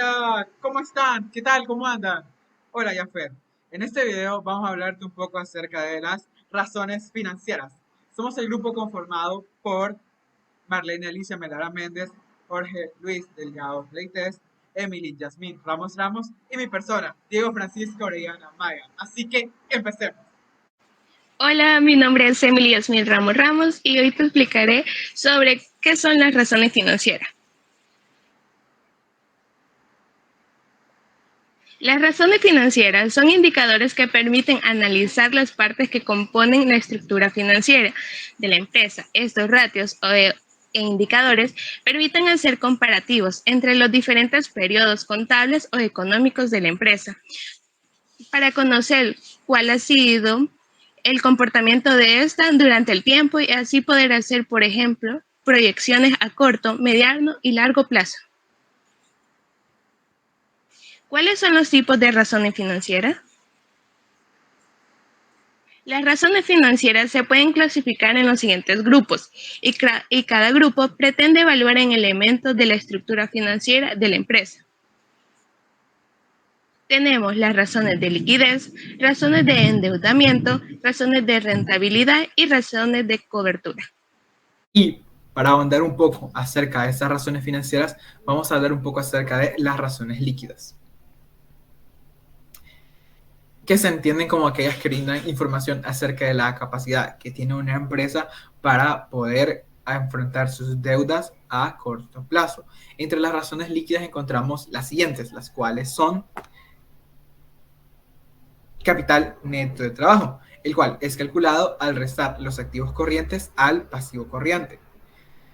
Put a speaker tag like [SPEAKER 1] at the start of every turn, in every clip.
[SPEAKER 1] Hola, ¿cómo están? ¿Qué tal? ¿Cómo andan? Hola, Jafet. En este video vamos a hablarte un poco acerca de las razones financieras. Somos el grupo conformado por Marlene Alicia Melara Méndez, Jorge Luis Delgado Leites, Emily Yasmín Ramos Ramos y mi persona, Diego Francisco Orellana Maga. Así que empecemos.
[SPEAKER 2] Hola, mi nombre es Emily Yasmín Ramos Ramos y hoy te explicaré sobre qué son las razones financieras. Las razones financieras son indicadores que permiten analizar las partes que componen la estructura financiera de la empresa. Estos ratios e indicadores permiten hacer comparativos entre los diferentes periodos contables o económicos de la empresa para conocer cuál ha sido el comportamiento de esta durante el tiempo y así poder hacer, por ejemplo, proyecciones a corto, mediano y largo plazo. ¿Cuáles son los tipos de razones financieras? Las razones financieras se pueden clasificar en los siguientes grupos y cada grupo pretende evaluar en elementos de la estructura financiera de la empresa. Tenemos las razones de liquidez, razones de endeudamiento, razones de rentabilidad y razones de cobertura.
[SPEAKER 3] Y para ahondar un poco acerca de esas razones financieras, vamos a hablar un poco acerca de las razones líquidas, que se entienden como aquellas que brindan información acerca de la capacidad que tiene una empresa para poder enfrentar sus deudas a corto plazo. Entre las razones líquidas encontramos las siguientes, las cuales son capital neto de trabajo, el cual es calculado al restar los activos corrientes al pasivo corriente.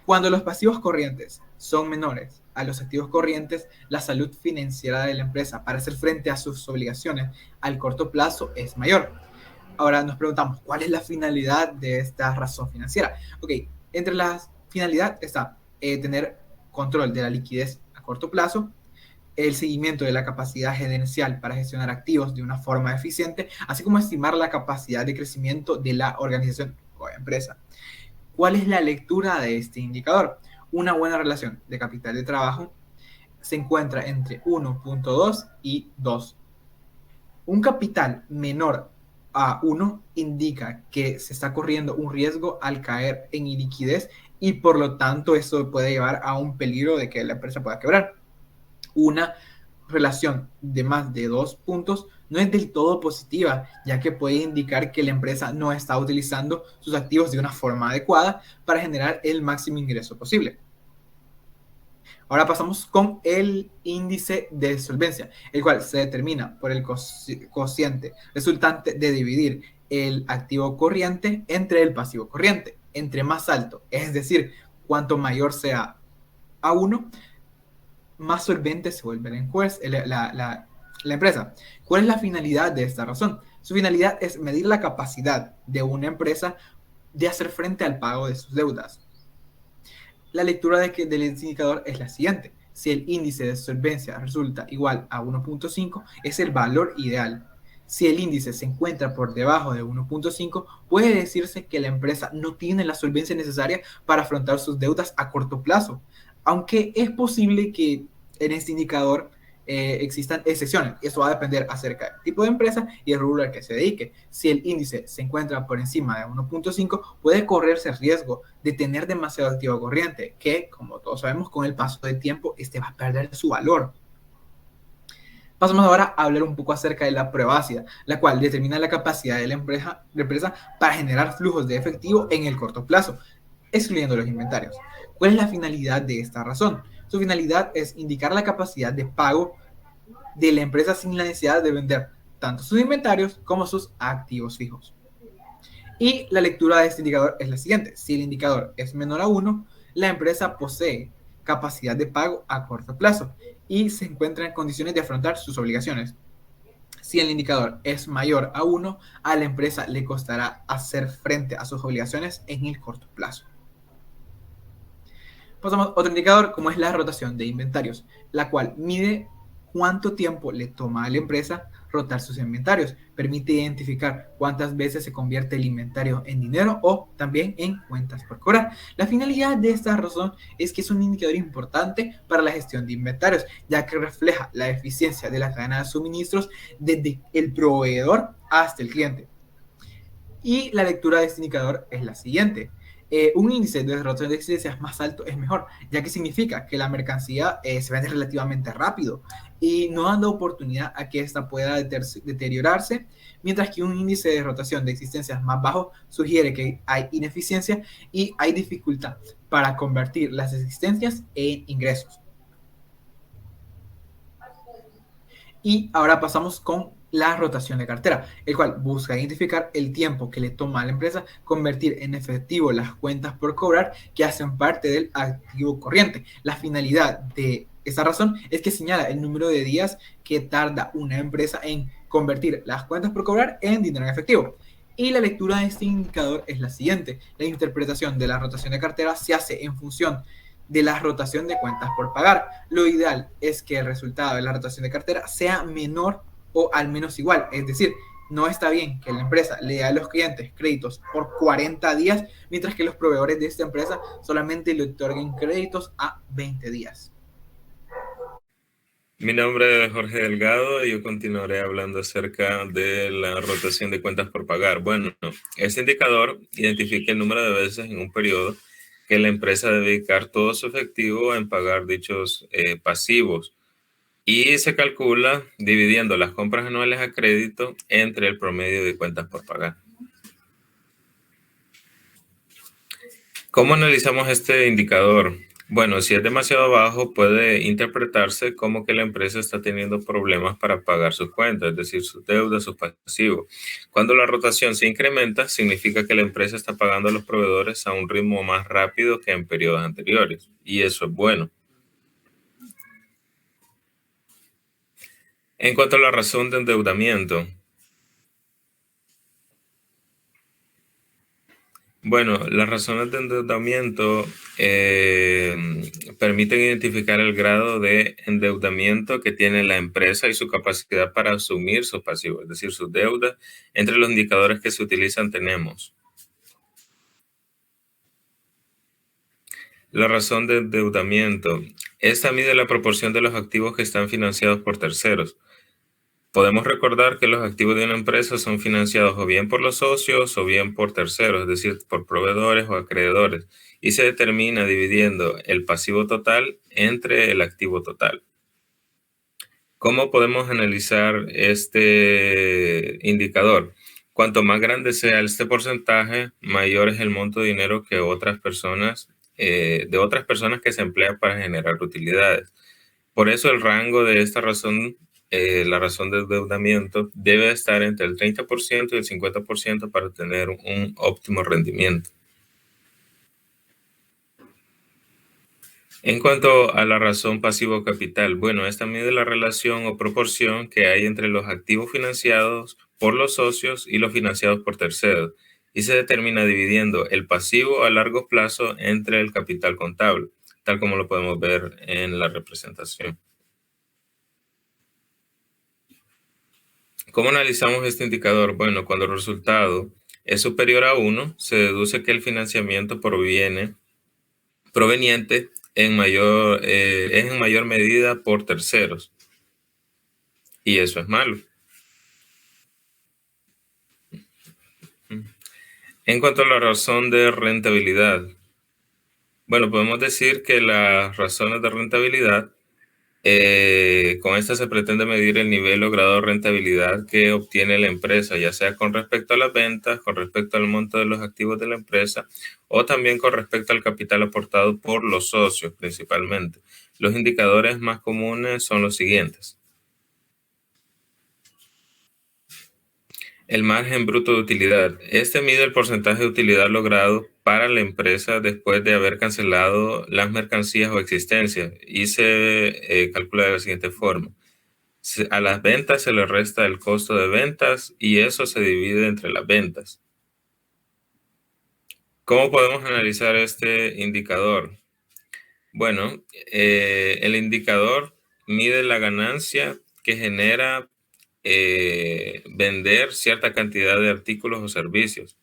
[SPEAKER 3] Cuando los pasivos corrientes son menores a los activos corrientes, la salud financiera de la empresa para hacer frente a sus obligaciones al corto plazo es mayor. Ahora nos preguntamos, ¿cuál es la finalidad de esta razón financiera? Ok, entre las finalidades está tener control de la liquidez a corto plazo, el seguimiento de la capacidad gerencial para gestionar activos de una forma eficiente, así como estimar la capacidad de crecimiento de la organización o empresa. ¿Cuál es la lectura de este indicador? Una buena relación de capital de trabajo se encuentra entre 1.2 y 2. Un capital menor a 1 indica que se está corriendo un riesgo al caer en iliquidez y por lo tanto eso puede llevar a un peligro de que la empresa pueda quebrar. Una relación de más de 2 puntos no es del todo positiva, ya que puede indicar que la empresa no está utilizando sus activos de una forma adecuada para generar el máximo ingreso posible. Ahora pasamos con el índice de solvencia, el cual se determina por el cociente resultante de dividir el activo corriente entre el pasivo corriente. Entre más alto, es decir, cuanto mayor sea A1, más solvente se vuelve la empresa. ¿Cuál es la finalidad de esta razón? Su finalidad es medir la capacidad de una empresa de hacer frente al pago de sus deudas. La lectura del indicador es la siguiente. Si el índice de solvencia resulta igual a 1.5, es el valor ideal. Si el índice se encuentra por debajo de 1.5, puede decirse que la empresa no tiene la solvencia necesaria para afrontar sus deudas a corto plazo, aunque es posible que en este indicador existan excepciones. Eso va a depender acerca del tipo de empresa y el rubro al que se dedique. Si el índice se encuentra por encima de 1.5, puede correrse el riesgo de tener demasiado activo corriente, que, como todos sabemos, con el paso del tiempo, este va a perder su valor. Pasamos ahora a hablar un poco acerca de la prueba ácida, la cual determina la capacidad de la empresa para generar flujos de efectivo en el corto plazo, excluyendo los inventarios. ¿Cuál es la finalidad de esta razón? Su finalidad es indicar la capacidad de pago de la empresa sin la necesidad de vender tanto sus inventarios como sus activos fijos. Y la lectura de este indicador es la siguiente. Si el indicador es menor a 1, la empresa posee capacidad de pago a corto plazo y se encuentra en condiciones de afrontar sus obligaciones. Si el indicador es mayor a 1, a la empresa le costará hacer frente a sus obligaciones en el corto plazo. Pasamos a otro indicador como es la rotación de inventarios, la cual mide cuánto tiempo le toma a la empresa rotar sus inventarios. Permite identificar cuántas veces se convierte el inventario en dinero o también en cuentas por cobrar. La finalidad de esta razón es que es un indicador importante para la gestión de inventarios, ya que refleja la eficiencia de la cadena de suministros desde el proveedor hasta el cliente. Y la lectura de este indicador es la siguiente. Un índice de rotación de existencias más alto es mejor, ya que significa que la mercancía se vende relativamente rápido y no dando oportunidad a que ésta pueda deteriorarse, mientras que un índice de rotación de existencias más bajo sugiere que hay ineficiencia y hay dificultad para convertir las existencias en ingresos. Y ahora pasamos con la rotación de cartera, el cual busca identificar el tiempo que le toma a la empresa convertir en efectivo las cuentas por cobrar que hacen parte del activo corriente. La finalidad de esta razón es que señala el número de días que tarda una empresa en convertir las cuentas por cobrar en dinero en efectivo. Y la lectura de este indicador es la siguiente. La interpretación de la rotación de cartera se hace en función de la rotación de cuentas por pagar. Lo ideal es que el resultado de la rotación de cartera sea menor o al menos igual. Es decir, no está bien que la empresa le dé a los clientes créditos por 40 días, mientras que los proveedores de esta empresa solamente le otorguen créditos a 20 días.
[SPEAKER 4] Mi nombre es Jorge Delgado y yo continuaré hablando acerca de la rotación de cuentas por pagar. Bueno, este indicador identifica el número de veces en un periodo que la empresa debe dedicar todo su efectivo en pagar dichos pasivos y se calcula dividiendo las compras anuales a crédito entre el promedio de cuentas por pagar. ¿Cómo analizamos este indicador? Bueno, si es demasiado bajo, puede interpretarse como que la empresa está teniendo problemas para pagar sus cuentas, es decir, sus deudas, sus pasivos. Cuando la rotación se incrementa, significa que la empresa está pagando a los proveedores a un ritmo más rápido que en periodos anteriores, y eso es bueno. En cuanto a la razón de endeudamiento, bueno, las razones de endeudamiento permiten identificar el grado de endeudamiento que tiene la empresa y su capacidad para asumir sus pasivos, es decir, sus deudas. Entre los indicadores que se utilizan tenemos la razón de endeudamiento. Esta mide la proporción de los activos que están financiados por terceros. Podemos recordar que los activos de una empresa son financiados o bien por los socios o bien por terceros, es decir, por proveedores o acreedores, y se determina dividiendo el pasivo total entre el activo total. ¿Cómo podemos analizar este indicador? Cuanto más grande sea este porcentaje, mayor es el monto de dinero que otras personas que se emplean para generar utilidades. Por eso el rango de esta razón, la razón de endeudamiento, debe estar entre el 30% y el 50% para tener un óptimo rendimiento. En cuanto a la razón pasivo capital, bueno, esta mide la relación o proporción que hay entre los activos financiados por los socios y los financiados por terceros, y se determina dividiendo el pasivo a largo plazo entre el capital contable, tal como lo podemos ver en la representación. ¿Cómo analizamos este indicador? Bueno, cuando el resultado es superior a 1, se deduce que el financiamiento proveniente es en mayor medida por terceros. Y eso es malo. En cuanto a la razón de rentabilidad, bueno, podemos decir que las razones de rentabilidad, con esta se pretende medir el nivel o grado de rentabilidad que obtiene la empresa, ya sea con respecto a las ventas, con respecto al monto de los activos de la empresa o también con respecto al capital aportado por los socios principalmente. Los indicadores más comunes son los siguientes. El margen bruto de utilidad. Este mide el porcentaje de utilidad logrado para la empresa después de haber cancelado las mercancías o existencias y se calcula de la siguiente forma. A las ventas se le resta el costo de ventas y eso se divide entre las ventas. ¿Cómo podemos analizar este indicador? Bueno, el indicador mide la ganancia que genera vender cierta cantidad de artículos o servicios.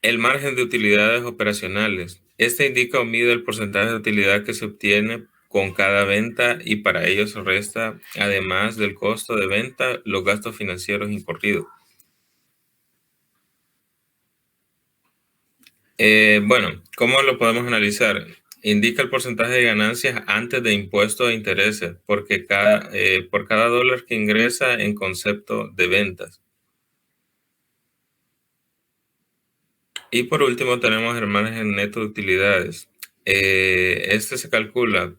[SPEAKER 4] El margen de utilidades operacionales. Este indica o mide el porcentaje de utilidad que se obtiene con cada venta y para ello se resta, además del costo de venta, los gastos financieros incurridos. Bueno, ¿cómo lo podemos analizar? Indica el porcentaje de ganancias antes de impuestos e intereses, porque por cada dólar que ingresa en concepto de ventas. Y por último tenemos el margen neto de utilidades. Este se calcula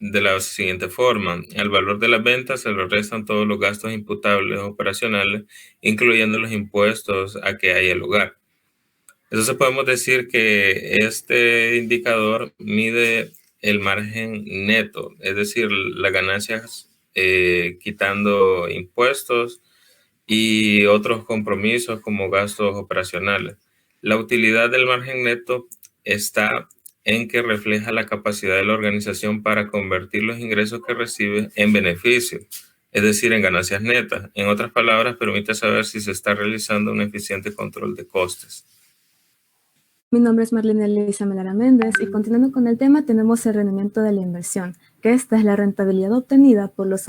[SPEAKER 4] de la siguiente forma: al valor de las ventas se le restan todos los gastos imputables operacionales, incluyendo los impuestos a que haya lugar. Entonces podemos decir que este indicador mide el margen neto, es decir, las ganancias quitando impuestos y otros compromisos como gastos operacionales. La utilidad del margen neto está en que refleja la capacidad de la organización para convertir los ingresos que recibe en beneficios, es decir, en ganancias netas. En otras palabras, permite saber si se está realizando un eficiente control de costes.
[SPEAKER 5] Mi nombre es Marlene Elisa Melara Méndez y continuando con el tema tenemos el rendimiento de la inversión, que esta es la rentabilidad obtenida por los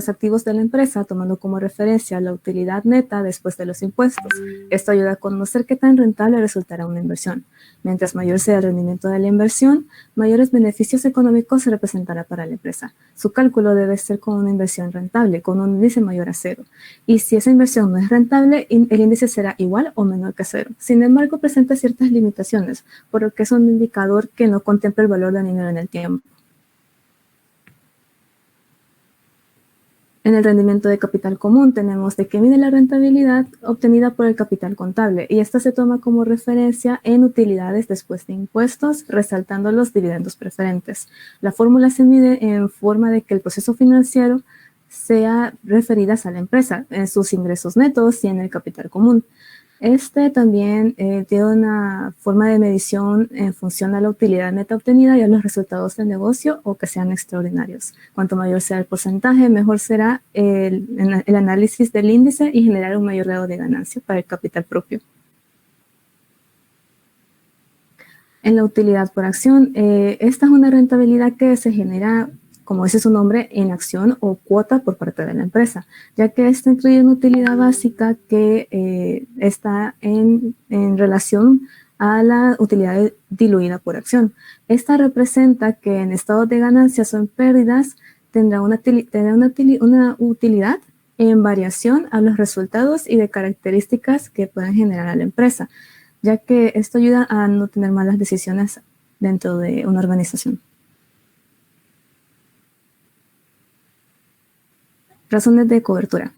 [SPEAKER 5] activos de la empresa tomando como referencia la utilidad neta después de los impuestos. Esto ayuda a conocer qué tan rentable resultará una inversión. Mientras mayor sea el rendimiento de la inversión, mayores beneficios económicos se representará para la empresa. Su cálculo debe ser con una inversión rentable, con un índice mayor a 0. Y si esa inversión no es rentable, el índice será igual o menor que 0. Sin embargo, presenta ciertas limitaciones, por lo que es un indicador que no contempla el valor del dinero en el tiempo. En el rendimiento de capital común tenemos de que mide la rentabilidad obtenida por el capital contable y esta se toma como referencia en utilidades después de impuestos, resaltando los dividendos preferentes. La fórmula se mide en forma de que el proceso financiero sea referidas a la empresa, en sus ingresos netos y en el capital común. Este también tiene una forma de medición en función a la utilidad neta obtenida y a los resultados del negocio o que sean extraordinarios. Cuanto mayor sea el porcentaje, mejor será el análisis del índice y generar un mayor grado de ganancia para el capital propio. En la utilidad por acción, esta es una rentabilidad que se genera, como dice su nombre, en acción o cuota por parte de la empresa, ya que esta incluye una utilidad básica que está en relación a la utilidad diluida por acción. Esta representa que en estados de ganancias o en pérdidas tendrá una utilidad en variación a los resultados y de características que puedan generar a la empresa, ya que esto ayuda a no tener malas decisiones dentro de una organización. Razones de cobertura.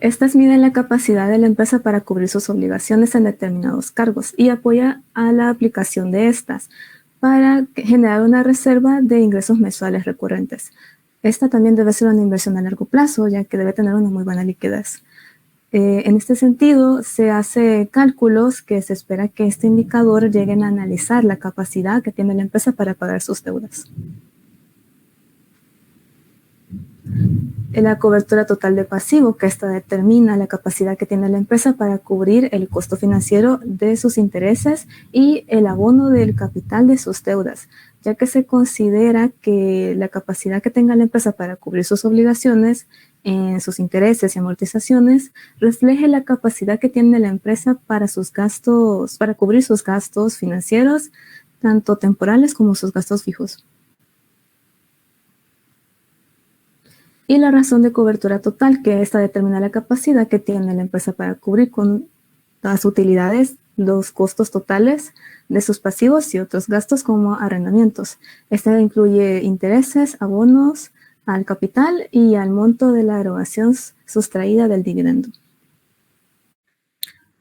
[SPEAKER 5] Estas miden la capacidad de la empresa para cubrir sus obligaciones en determinados cargos y apoya a la aplicación de estas para generar una reserva de ingresos mensuales recurrentes. Esta también debe ser una inversión a largo plazo, ya que debe tener una muy buena liquidez. En este sentido, se hace cálculos que se espera que este indicador lleguen a analizar la capacidad que tiene la empresa para pagar sus deudas. La cobertura total de pasivo, que esta determina la capacidad que tiene la empresa para cubrir el costo financiero de sus intereses y el abono del capital de sus deudas, ya que se considera que la capacidad que tenga la empresa para cubrir sus obligaciones en sus intereses y amortizaciones refleje la capacidad que tiene la empresa para cubrir sus gastos financieros, tanto temporales como sus gastos fijos. Y la razón de cobertura total, que esta determina la capacidad que tiene la empresa para cubrir con las utilidades los costos totales de sus pasivos y otros gastos como arrendamientos. Esta incluye intereses, abonos al capital y al monto de la erogación sustraída del dividendo.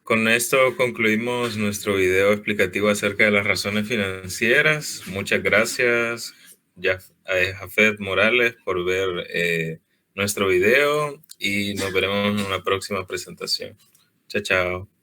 [SPEAKER 4] Con esto concluimos nuestro video explicativo acerca de las razones financieras. Muchas gracias, Jafet Morales, por ver nuestro video y nos veremos en una próxima presentación. Chao, chao.